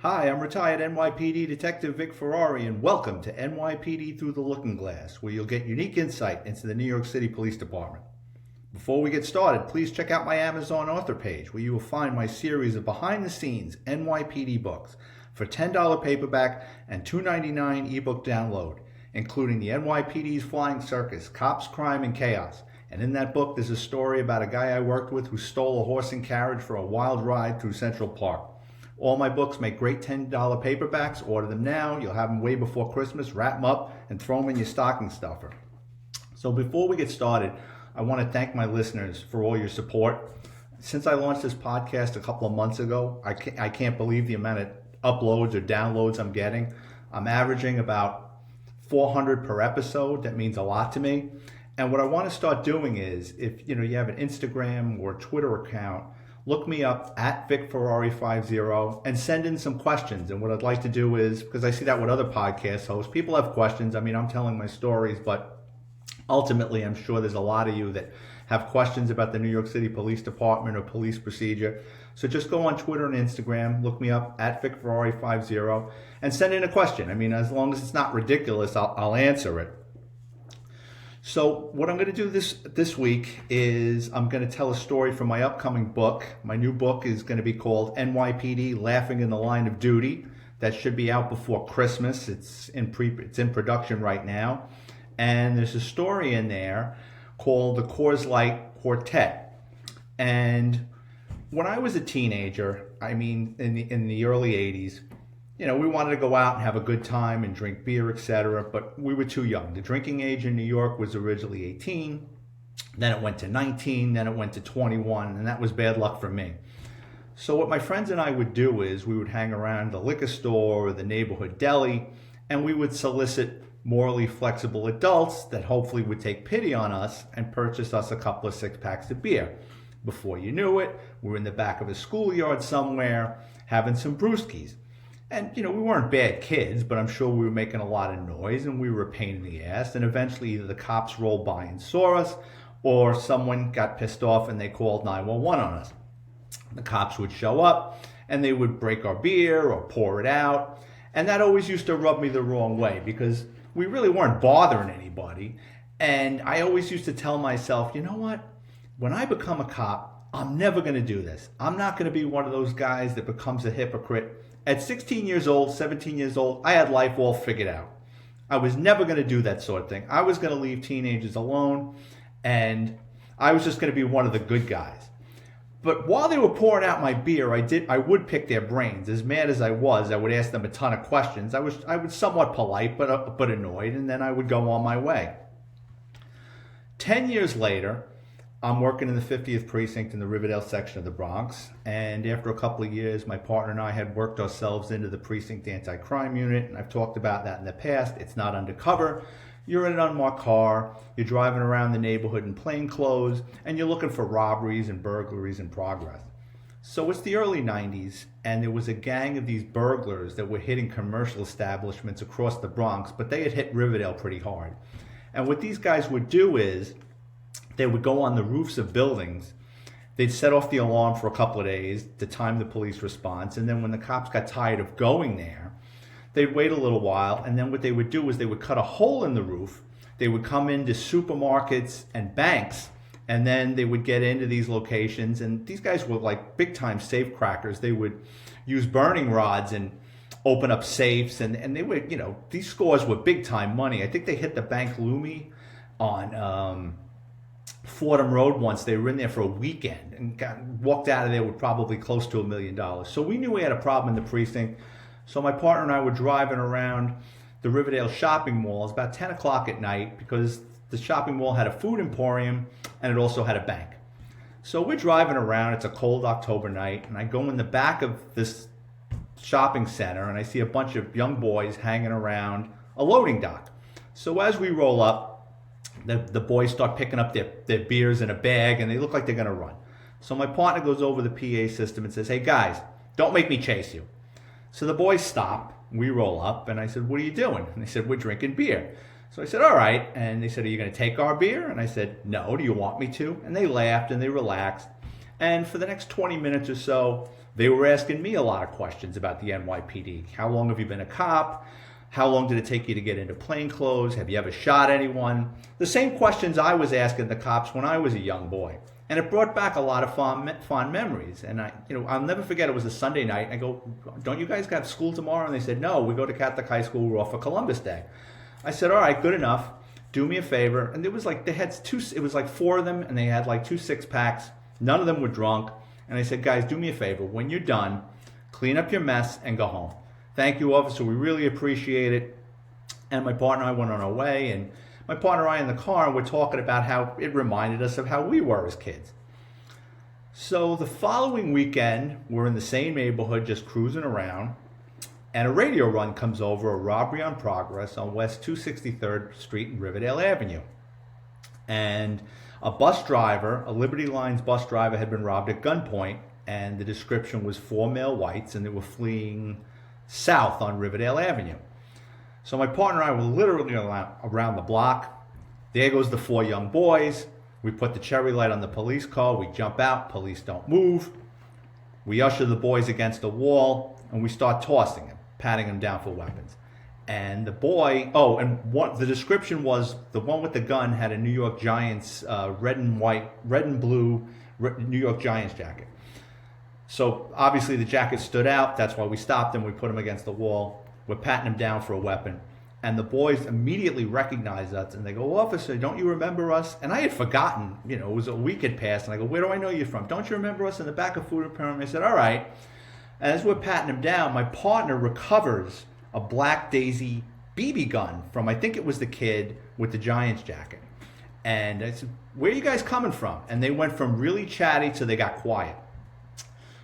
Hi, I'm retired NYPD Detective Vic Ferrari, and welcome to NYPD Through the Looking Glass, where you'll get unique insight into the New York City Police Department. Before we get started, please check out my Amazon author page, where you will find my series of behind-the-scenes NYPD books for $10 paperback and $2.99 ebook download, including the NYPD's Flying Circus, Cops, Crime, and Chaos. And in that book, there's a story about a guy I worked with who stole a horse and carriage for a wild ride through Central Park. All my books make great $10 paperbacks. Order them now. You'll have them way before Christmas. Wrap them up and throw them in your stocking stuffer. So before we get started, I want to thank my listeners for all your support. Since I launched this podcast a couple of months ago, I can't believe the amount of uploads or downloads I'm getting. I'm averaging about 400 per episode. That means a lot to me. And what I want to start doing is, if you have an Instagram or Twitter account, look me up at VicFerrari50 and send in some questions. And what I'd like to do is, because I see that with other podcast hosts, people have questions. I mean, I'm telling my stories, but ultimately I'm sure there's a lot of you that have questions about the New York City Police Department or police procedure. So just go on Twitter and Instagram, look me up at VicFerrari50 and send in a question. I mean, as long as it's not ridiculous, I'll answer it. So what I'm going to do this week is I'm going to tell a story from my upcoming book. My new book is going to be called NYPD Laughing in the Line of Duty. That should be out before Christmas. It's in production right now. And there's a story in there called the Coors Quartet. And when I was a teenager, I mean in the early 80s, we wanted to go out and have a good time and drink beer, etc., but we were too young. The drinking age in New York was originally 18, then it went to 19, then it went to 21, and that was bad luck for me. So what my friends and I would do is we would hang around the liquor store or the neighborhood deli, and we would solicit morally flexible adults that hopefully would take pity on us and purchase us a couple of six-packs of beer. Before you knew it, we were in the back of a schoolyard somewhere having some brewskis. And, we weren't bad kids, but I'm sure we were making a lot of noise and we were a pain in the ass. And eventually either the cops rolled by and saw us or someone got pissed off and they called 911 on us. The cops would show up and they would break our beer or pour it out. And that always used to rub me the wrong way because we really weren't bothering anybody. And I always used to tell myself, you know what? When I become a cop, I'm never going to do this. I'm not going to be one of those guys that becomes a hypocrite. At 16 years old, 17 years old, I had life all figured out. I was never going to do that sort of thing. I was going to leave teenagers alone, and I was just going to be one of the good guys. But while they were pouring out my beer, I would pick their brains. As mad as I was, I would ask them a ton of questions. I was somewhat polite, but annoyed, and then I would go on my way. 10 years later, I'm working in the 50th precinct in the Riverdale section of the Bronx, and after a couple of years, my partner and I had worked ourselves into the precinct anti-crime unit, and I've talked about that in the past. It's not undercover. You're in an unmarked car, you're driving around the neighborhood in plain clothes, and you're looking for robberies and burglaries in progress. So it's the early 90s, and there was a gang of these burglars that were hitting commercial establishments across the Bronx, but they had hit Riverdale pretty hard. And what these guys would do is, they would go on the roofs of buildings. They'd set off the alarm for a couple of days to time the police response. And then when the cops got tired of going there, they'd wait a little while. And then what they would do is they would cut a hole in the roof. They would come into supermarkets and banks. And then they would get into these locations. And these guys were like big time safe crackers. They would use burning rods and open up safes. And they would, these scores were big time money. I think they hit the Bank Lumi on Fordham Road once. They were in there for a weekend and walked out of there with probably close to $1 million. So we knew we had a problem in the precinct. So my partner and I were driving around the Riverdale shopping mall. It was about 10 o'clock at night because the shopping mall had a food emporium and it also had a bank. So we're driving around. It's a cold October night, and I go in the back of this shopping center and I see a bunch of young boys hanging around a loading dock. So as we roll up, the boys start picking up their beers in a bag, and they look like they're going to run. So my partner goes over the PA system and says, "Hey guys, don't make me chase you." So the boys stop, we roll up, and I said, "What are you doing?" And they said, "We're drinking beer." So I said, "All right." And they said, "Are you going to take our beer?" And I said, "No, do you want me to?" And they laughed and they relaxed. And for the next 20 minutes or so, They were asking me a lot of questions about the NYPD. How long have you been a cop? How long did it take you to get into plainclothes? Have you ever shot anyone? The same questions I was asking the cops when I was a young boy. And it brought back a lot of fond memories. And I'll never forget, it was a Sunday night. I go, don't you guys have school tomorrow? And they said, no, we go to Catholic High School. We're off for Columbus Day. I said, all right, good enough. Do me a favor. And it was like, it was like 4 of them, and they had like 2 6-packs. None of them were drunk. And I said, guys, do me a favor. When you're done, clean up your mess and go home. Thank you, officer. We really appreciate it. And my partner and I went on our way, and my partner and I in the car, and we're talking about how it reminded us of how we were as kids. So the following weekend, we're in the same neighborhood, just cruising around, and a radio run comes over, a robbery on progress on West 263rd Street and Riverdale Avenue. And a bus driver, a Liberty Lines bus driver, had been robbed at gunpoint, and the description was 4 male whites, and they were fleeing south on Riverdale Avenue. So my partner and I were literally around the block. There goes the 4 young boys. We put the cherry light on the police car. We jump out. Police don't move. We usher the boys against the wall, and we start tossing them, patting them down for weapons. And the boy, the description was the one with the gun had a New York Giants red and blue New York Giants jacket. So obviously the jacket stood out. That's why we stopped him. We put him against the wall. We're patting him down for a weapon. And the boys immediately recognized us, and they go, officer, don't you remember us? And I had forgotten, it was a week had passed, and I go, where do I know you from? Don't you remember us in the back of food impairment? I said, all right. And as we're patting him down, my partner recovers a Black Daisy BB gun from, I think it was the kid with the Giants jacket. And I said, where are you guys coming from? And they went from really chatty to they got quiet.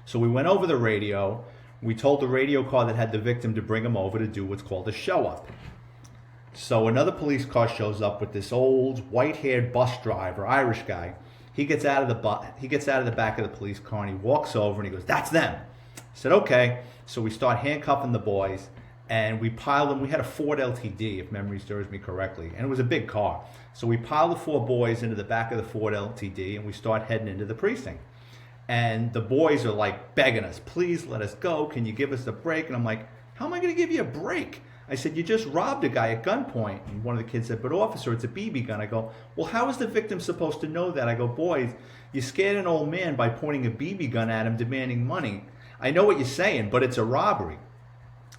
So we went over the radio. We told the radio car that had the victim to bring him over to do what's called a show-up. So another police car shows up with this old white-haired bus driver, Irish guy. He gets out of the back of the police car, and he walks over and he goes, that's them. I said, okay. So we start handcuffing the boys, and we piled them. We had a Ford LTD, if memory serves me correctly, and it was a big car. So we piled the 4 boys into the back of the Ford LTD, and we start heading into the precinct. And the boys are like begging us, please let us go. Can you give us a break? And I'm like, how am I going to give you a break? I said, you just robbed a guy at gunpoint. And one of the kids said, but officer, it's a BB gun. I go, well, how is the victim supposed to know that? I go, boys, you scared an old man by pointing a BB gun at him demanding money. I know what you're saying, but it's a robbery.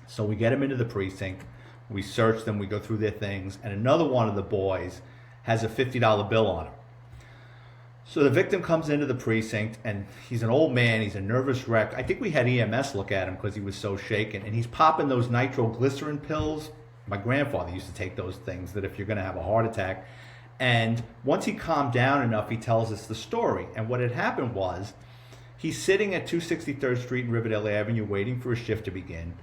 So we get him into the precinct. We search them. We go through their things. And another one of the boys has a $50 bill on him. So the victim comes into the precinct, and he's an old man. He's a nervous wreck. I think we had EMS look at him because he was so shaken. And he's popping those nitroglycerin pills. My grandfather used to take those things that if you're going to have a heart attack. And once he calmed down enough, he tells us the story. And what had happened was he's sitting at 263rd Street and Riverdale Avenue waiting for his shift to begin.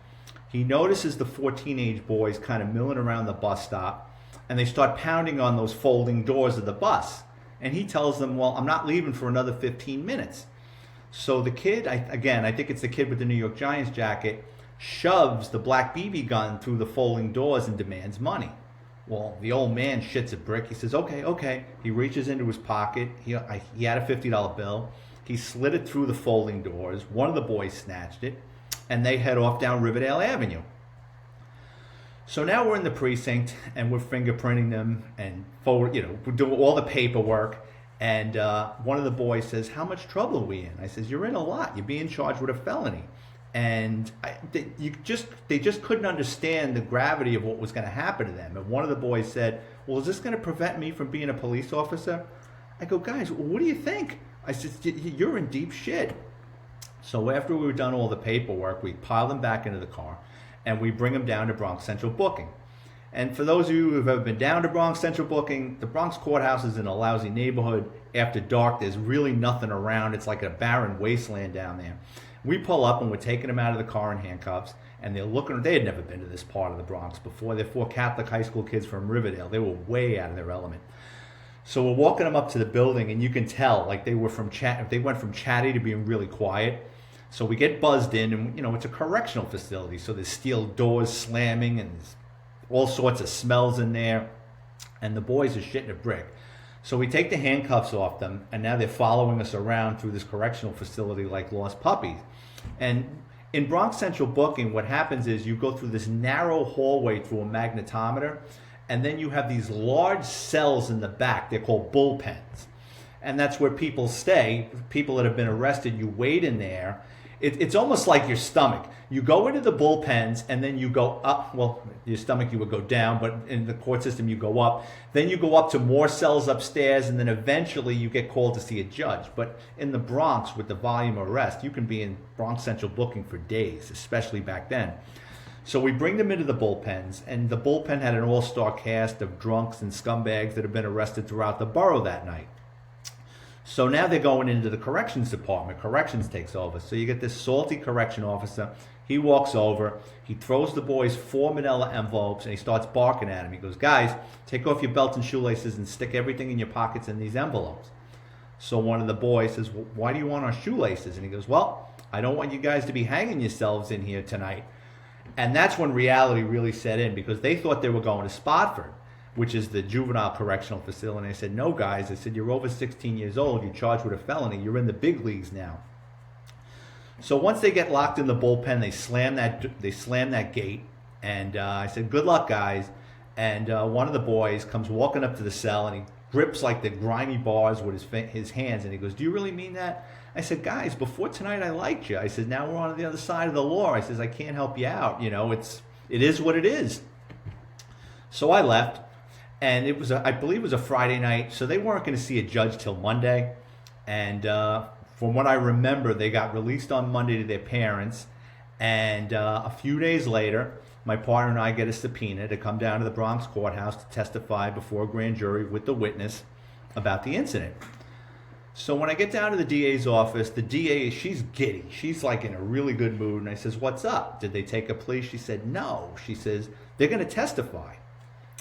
He notices the 4 teenage boys kind of milling around the bus stop, and they start pounding on those folding doors of the bus. And he tells them, well, I'm not leaving for another 15 minutes. So the kid, I think it's the kid with the New York Giants jacket, shoves the black BB gun through the folding doors and demands money. Well, the old man shits a brick. He says, okay. He reaches into his pocket. He had a $50 bill. He slid it through the folding doors. One of the boys snatched it, and they head off down Riverdale Avenue. So now we're in the precinct, and we're fingerprinting them, and we're doing all the paperwork. And one of the boys says, how much trouble are we in? I says, you're in a lot. You're being charged with a felony. And they just couldn't understand the gravity of what was going to happen to them. And one of the boys said, well, is this going to prevent me from being a police officer? I go, guys, what do you think? I said, you're in deep shit. So after we were done all the paperwork, we pile them back into the car, and we bring them down to Bronx Central Booking. And for those of you who have ever been down to Bronx Central Booking, the Bronx courthouse is in a lousy neighborhood. After dark, there's really nothing around. It's like a barren wasteland down there. We pull up, and we're taking them out of the car in handcuffs, and they're looking. They had never been to this part of the Bronx before. They're 4 Catholic high school kids from Riverdale. They were way out of their element. So we're walking them up to the building, and you can tell, like, they went from chatty to being really quiet. So we get buzzed in, and it's a correctional facility, so there's steel doors slamming, and there's all sorts of smells in there, and the boys are shitting a brick. So we take the handcuffs off them, and now they're following us around through this correctional facility like lost puppies. And in Bronx Central booking, what happens is you go through this narrow hallway through a magnetometer, and then you have these large cells in the back. They're called bullpens. And that's where people stay. People that have been arrested, you wait in there. It's almost like your stomach. You go into the bullpens and then you go up. Well, your stomach, you would go down, but in the court system, you go up. Then you go up to more cells upstairs, and then eventually you get called to see a judge. But in the Bronx, with the volume of arrest, you can be in Bronx Central booking for days, especially back then. So we bring them into the bullpens, and the bullpen had an all-star cast of drunks and scumbags that have been arrested throughout the borough that night. So now they're going into the corrections department. Corrections takes over. So you get this salty correction officer. He walks over. He throws the boys 4 manila envelopes, and he starts barking at them. He goes, guys, take off your belt and shoelaces and stick everything in your pockets in these envelopes. So one of the boys says, well, why do you want our shoelaces? And he goes, well, I don't want you guys to be hanging yourselves in here tonight. And that's when reality really set in, because they thought they were going to Spofford, which is the juvenile correctional facility. And I said, no, guys. I said, you're over 16 years old. You're charged with a felony. You're in the big leagues now. So once they get locked in the bullpen, they slam that gate. And I said, good luck, guys. And one of the boys comes walking up to the cell, and he grips like the grimy bars with his hands. And he goes, do you really mean that? I said, guys, before tonight I liked you. I said, now we're on the other side of the law. I says, I can't help you out. You know, it is what it is. So I left. And it was, I believe it was a Friday night, so they weren't going to see a judge till Monday. And from what I remember, they got released on Monday to their parents. And a few days later, my partner and I get a subpoena to come down to the Bronx courthouse to testify before a grand jury with the witness about the incident. So when I get down to the DA's office, the DA, she's giddy. She's like in a really good mood. And I says, what's up? Did they take a plea? She said, no. She says, they're going to testify.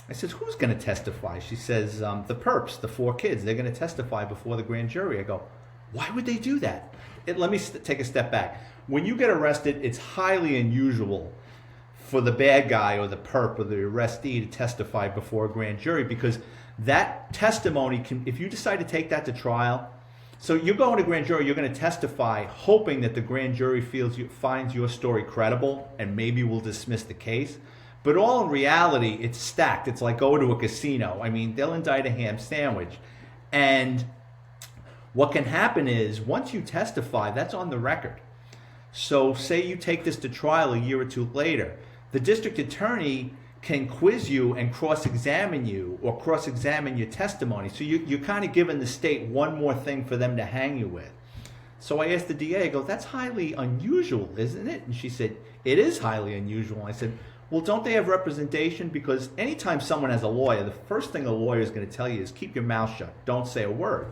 I said, who's going to testify? She says, the perps, the 4 kids, they're going to testify before the grand jury. I go, why would they do that? Let me take a step back. When you get arrested, it's highly unusual for the bad guy or the perp or the arrestee to testify before a grand jury, because that testimony can, if you decide to take that to trial, so you're going to grand jury, you're going to testify hoping that the grand jury finds your story credible and maybe will dismiss the case. But all in reality, it's stacked. It's like going to a casino. I mean, they'll indict a ham sandwich. And what can happen is, once you testify, that's on the record. So say you take this to trial a year or two later, the district attorney can quiz you and cross-examine you or cross-examine your testimony. So you're kind of giving the state one more thing for them to hang you with. So I asked the DA, I go, that's highly unusual, isn't it? And she said, it is highly unusual. I said, well, don't they have representation? Because anytime someone has a lawyer, the first thing a lawyer is going to tell you is keep your mouth shut. Don't say a word.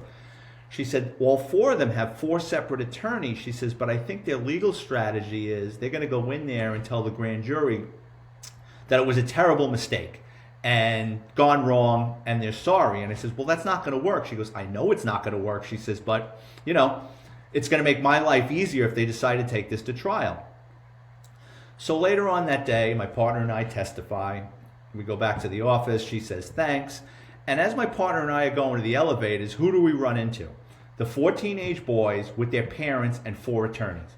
She said, all 4 of them have 4 separate attorneys. She says, but I think their legal strategy is they're going to go in there and tell the grand jury that it was a terrible mistake and gone wrong and they're sorry. And I says, well, that's not going to work. She goes, I know it's not going to work. She says, but, you know, it's going to make my life easier if they decide to take this to trial. So later on that day, my partner and I testify. We go back to the office. She says, thanks. And as my partner and I are going to the elevators, who do we run into? The 4 teenage boys with their parents and 4 attorneys.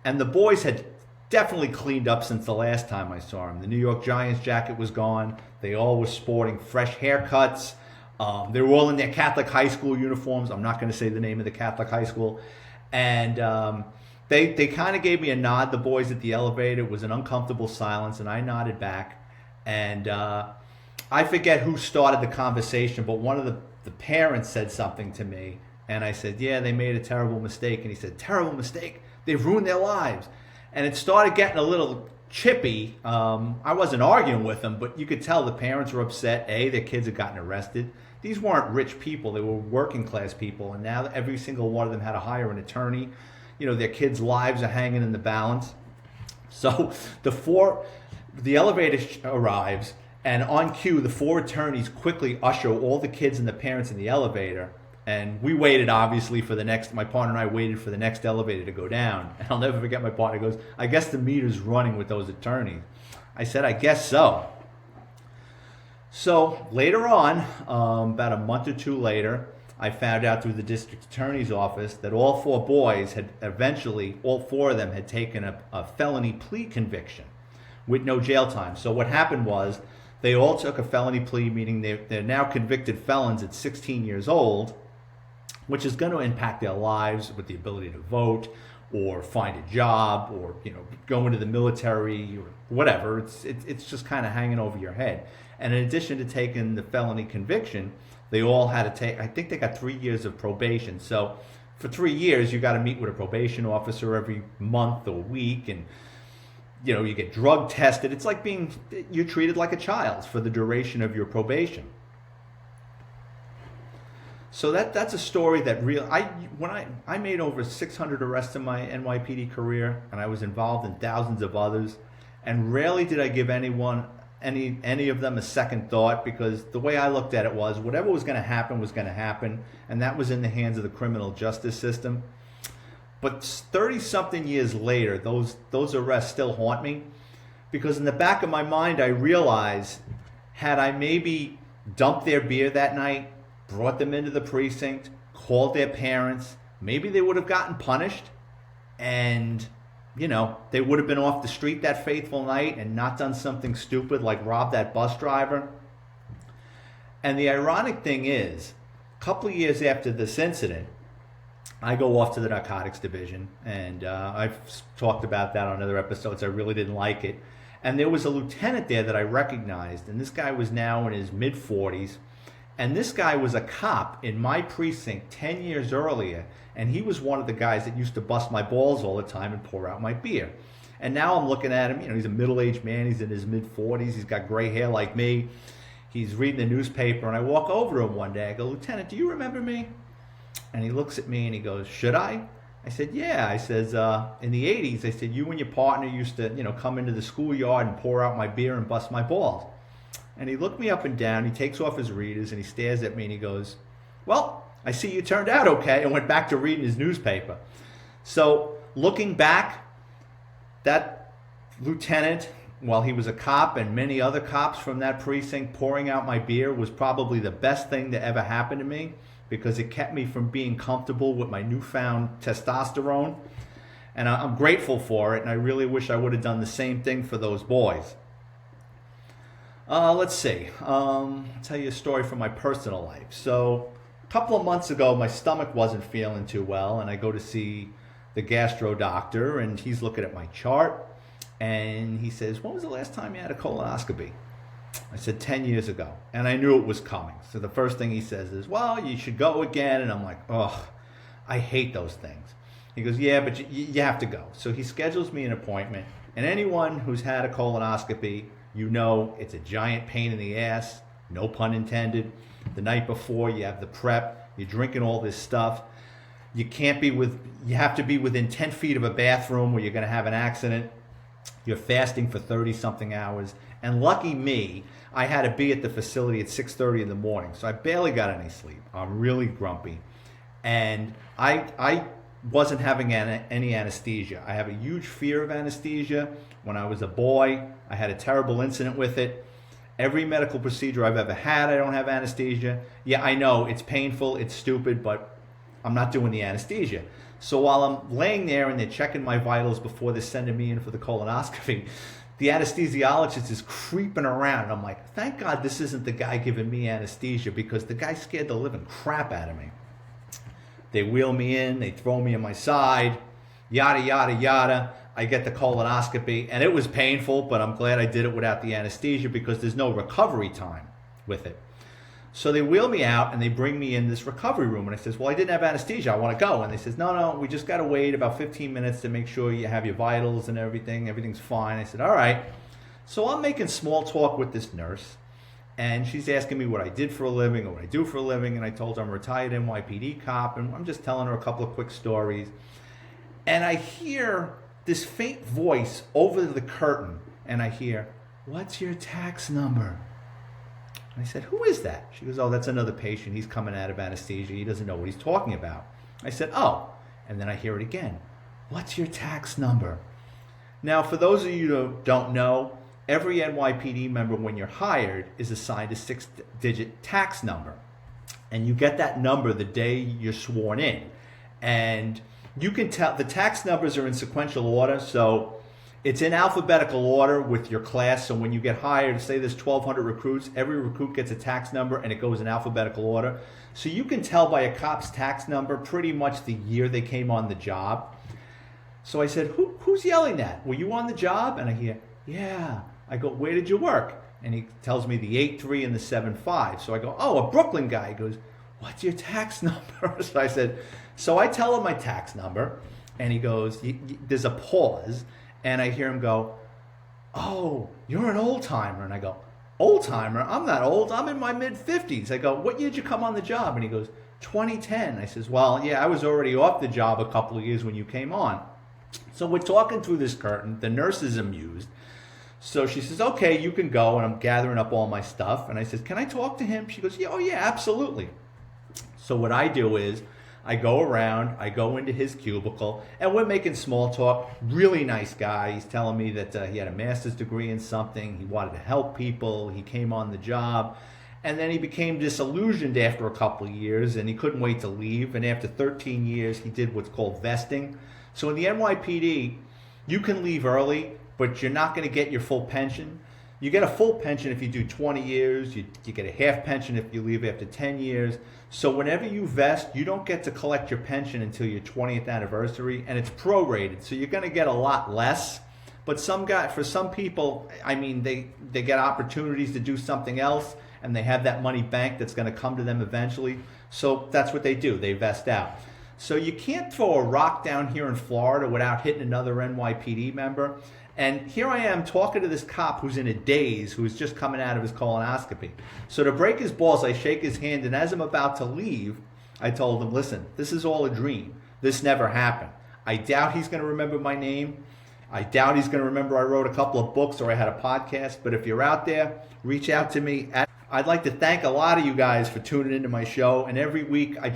And the boys had definitely cleaned up since the last time I saw them. The New York Giants jacket was gone. They all were sporting fresh haircuts. They were all in their Catholic high school uniforms. I'm not going to say the name of the Catholic high school. And They kind of gave me a nod, the boys at the elevator. It was an uncomfortable silence, and I nodded back. And I forget who started the conversation, but one of the parents said something to me. And I said, yeah, they made a terrible mistake. And he said, terrible mistake? They've ruined their lives. And it started getting a little chippy. I wasn't arguing with them, but you could tell the parents were upset. Their kids had gotten arrested. These weren't rich people. They were working class people. And now every single one of them had to hire an attorney. You know, their kids' lives are hanging in the balance. So the elevator arrives, and on cue, the 4 attorneys quickly usher all the kids and the parents in the elevator. And we waited, obviously, my partner and I waited for the next elevator to go down. And I'll never forget, my partner goes, I guess the meter's running with those attorneys. I said, I guess so. So later on, about a month or 2 later, I found out through the district attorney's office that all four boys had eventually, all four of them had taken a felony plea conviction with no jail time. So what happened was they all took a felony plea, meaning they're now convicted felons at 16 years old, which is going to impact their lives with the ability to vote or find a job or go into the military or whatever. It's just kind of hanging over your head. And in addition to taking the felony conviction, they all had to take, I think they got 3 years of probation. So for 3 years, you got to meet with a probation officer every month or week, and you get drug tested. It's like you're treated like a child for the duration of your probation. So that's a story that when I made over 600 arrests in my NYPD career, and I was involved in thousands of others, and rarely did I give any of them a second thought, because the way I looked at it was whatever was going to happen, and that was in the hands of the criminal justice system. But 30-something years later, those arrests still haunt me, because in the back of my mind, I realized, had I maybe dumped their beer that night, brought them into the precinct, called their parents, maybe they would have gotten punished, and they would have been off the street that fateful night and not done something stupid like rob that bus driver. And the ironic thing is, a couple of years after this incident, I go off to the narcotics division, and I've talked about that on other episodes. I really didn't like it. And there was a lieutenant there that I recognized, and this guy was now in his mid-40s. And this guy was a cop in my precinct 10 years earlier, and he was one of the guys that used to bust my balls all the time and pour out my beer. And now I'm looking at him, he's a middle-aged man, he's in his mid-40s, he's got gray hair like me, he's reading the newspaper, and I walk over to him one day, I go, "Lieutenant, do you remember me?" And he looks at me and he goes, "Should I?" I said, "Yeah." I says, "In the 80s, I said, you and your partner used to, come into the schoolyard and pour out my beer and bust my balls." And he looked me up and down, he takes off his readers and he stares at me and he goes, "Well, I see you turned out okay," and went back to reading his newspaper. So looking back, that lieutenant, while he was a cop, and many other cops from that precinct pouring out my beer, was probably the best thing that ever happened to me, because it kept me from being comfortable with my newfound testosterone. And I'm grateful for it, and I really wish I would have done the same thing for those boys. Let's see. I'll tell you a story from my personal life. So a couple of months ago, my stomach wasn't feeling too well, and I go to see the gastro doctor, and he's looking at my chart, and he says, "When was the last time you had a colonoscopy?" I said, 10 years ago, and I knew it was coming. So the first thing he says is, "Well, you should go again." And I'm like, "Ugh, I hate those things." He goes, "Yeah, but you have to go." So he schedules me an appointment, and anyone who's had a colonoscopy, it's a giant pain in the ass, no pun intended. The night before, you have the prep, you're drinking all this stuff. You have to be within 10 feet of a bathroom where you're going to have an accident. You're fasting for 30-something hours. And lucky me, I had to be at the facility at 6:30 in the morning, so I barely got any sleep. I'm really grumpy. And I wasn't having any anesthesia. I have a huge fear of anesthesia. When I was a boy, I had a terrible incident with it. Every medical procedure I've ever had, I don't have anesthesia. Yeah, I know, it's painful, it's stupid, but I'm not doing the anesthesia. So while I'm laying there and they're checking my vitals before they're sending me in for the colonoscopy, the anesthesiologist is creeping around. I'm like, thank God this isn't the guy giving me anesthesia, because the guy scared the living crap out of me. They wheel me in, they throw me on my side, yada, yada, yada. I get the colonoscopy, and it was painful, but I'm glad I did it without the anesthesia, because there's no recovery time with it. So they wheel me out, and they bring me in this recovery room, and I says, "Well, I didn't have anesthesia, I want to go." And they says, no, we just got to wait about 15 minutes to make sure you have your vitals and everything's fine. I said, all right. So I'm making small talk with this nurse, and she's asking me what I did for a living or what I do for a living, and I told her I'm a retired NYPD cop, and I'm just telling her a couple of quick stories. And I hear this faint voice over the curtain, and I hear, "What's your tax number?" I said, "Who is that?" She goes, "Oh, that's another patient. He's coming out of anesthesia. He doesn't know what he's talking about." I said, "Oh." And then I hear it again. "What's your tax number?" Now, for those of you who don't know, every NYPD member, when you're hired, is assigned a 6-digit tax number. and you get that number the day you're sworn in. And you can tell the tax numbers are in sequential order, so it's in alphabetical order with your class. So when you get hired, say there's 1,200 recruits, every recruit gets a tax number and it goes in alphabetical order. So you can tell by a cop's tax number pretty much the year they came on the job. So I said, who's yelling that? Were you on the job? And I hear, yeah. I go, where did you work? And he tells me the 8-3 and the 7-5. So I go, oh, a Brooklyn guy. He goes, what's your tax number? So I said, so I tell him my tax number, and he goes, there's a pause, and I hear him go, oh, you're an old timer. And I go, old timer? I'm not old. I'm in my mid-50s. I go, what year did you come on the job? And he goes, 2010. I says, well, yeah, I was already off the job a couple of years when you came on. So we're talking through this curtain. The nurse is amused. So she says, okay, you can go. And I'm gathering up all my stuff. And I says, can I talk to him? She goes, yeah, oh, yeah, absolutely. So what I do is I go around, I go into his cubicle, and we're making small talk. Really nice guy. He's telling me that he had a master's degree in something. He wanted to help people. He came on the job. And then he became disillusioned after a couple of years, and he couldn't wait to leave. And after 13 years, he did what's called vesting. So in the NYPD, you can leave early, but you're not going to get your full pension. You get a full pension if you do 20 years. You get a half pension if you leave after 10 years. So whenever you vest, you don't get to collect your pension until your 20th anniversary, and it's prorated. So you're going to get a lot less. But for some people, I mean, they get opportunities to do something else, and they have that money banked that's going to come to them eventually. So that's what they do. They vest out. So you can't throw a rock down here in Florida without hitting another NYPD member. And here I am talking to this cop who's in a daze, who's just coming out of his colonoscopy. So to break his balls, I shake his hand, and as I'm about to leave, I told him, listen, this is all a dream. This never happened. I doubt he's going to remember my name. I doubt he's going to remember I wrote a couple of books or I had a podcast. But if you're out there, reach out to me. I'd like to thank a lot of you guys for tuning into my show. And every week I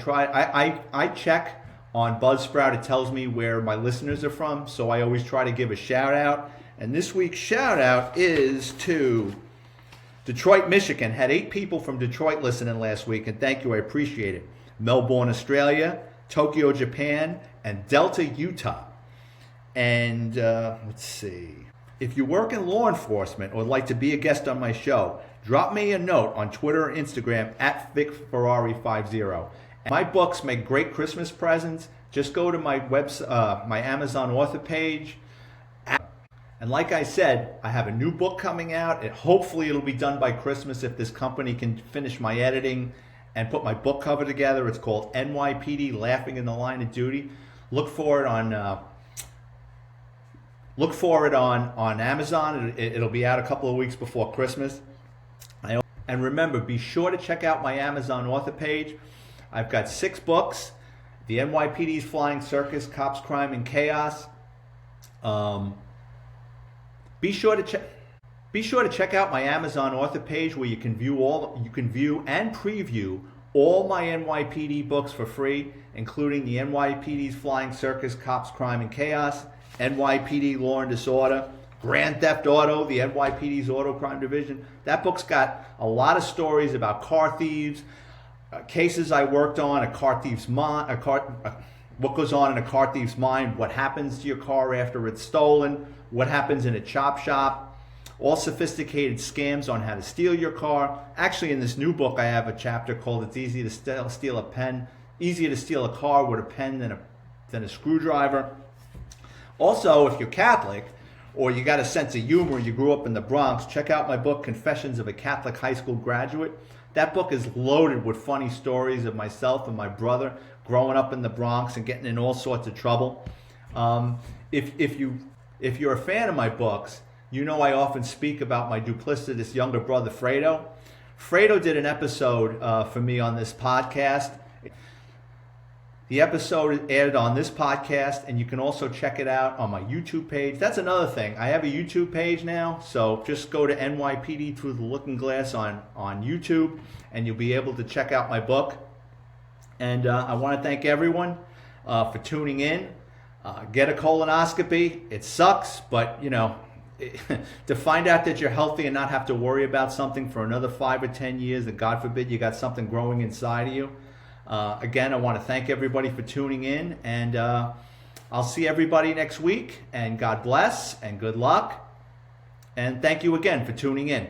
check on Buzzsprout. It tells me where my listeners are from, so I always try to give a shout out. And this week's shout out is to Detroit, Michigan. Had 8 people from Detroit listening last week, and thank you, I appreciate it. Melbourne, Australia, Tokyo, Japan, and Delta, Utah. And let's see. If you work in law enforcement or would like to be a guest on my show, drop me a note on Twitter or Instagram at VicFerrari50. My books make great Christmas presents. Just go to my my Amazon author page. And like I said, I have a new book coming out. Hopefully it'll be done by Christmas if this company can finish my editing and put my book cover together. It's called NYPD Laughing in the Line of Duty. Look for it on Amazon. It'll be out a couple of weeks before Christmas. And remember, be sure to check out my Amazon author page. I've got 6 books: The NYPD's Flying Circus, Cops, Crime, and Chaos. Be sure to check out my Amazon author page where you can view and preview all my NYPD books for free, including The NYPD's Flying Circus, Cops, Crime, and Chaos, NYPD Law and Disorder, Grand Theft Auto, the NYPD's Auto Crime Division. That book's got a lot of stories about car thieves, cases I worked on, a car thief's mind, what goes on in a car thief's mind, what happens to your car after it's stolen, what happens in a chop shop, all sophisticated scams on how to steal your car. Actually, in this new book, I have a chapter called "It's Easier to Steal a Car with a Pen than a Screwdriver." Also, if you're Catholic or you got a sense of humor, you grew up in the Bronx, check out my book, Confessions of a Catholic High School Graduate. That book is loaded with funny stories of myself and my brother growing up in the Bronx and getting in all sorts of trouble. If you're a fan of my books, you know I often speak about my duplicitous younger brother, Fredo. Fredo did an episode for me on this podcast. The episode aired on this podcast, and you can also check it out on my YouTube page. That's another thing. I have a YouTube page now, so just go to NYPD Through the Looking Glass on YouTube, and you'll be able to check out my book. And I want to thank everyone for tuning in. Get a colonoscopy. It sucks, but, to find out that you're healthy and not have to worry about something for another 5 or 10 years, and God forbid you got something growing inside of you. Again, I want to thank everybody for tuning in, and I'll see everybody next week, and God bless and good luck. And thank you again for tuning in.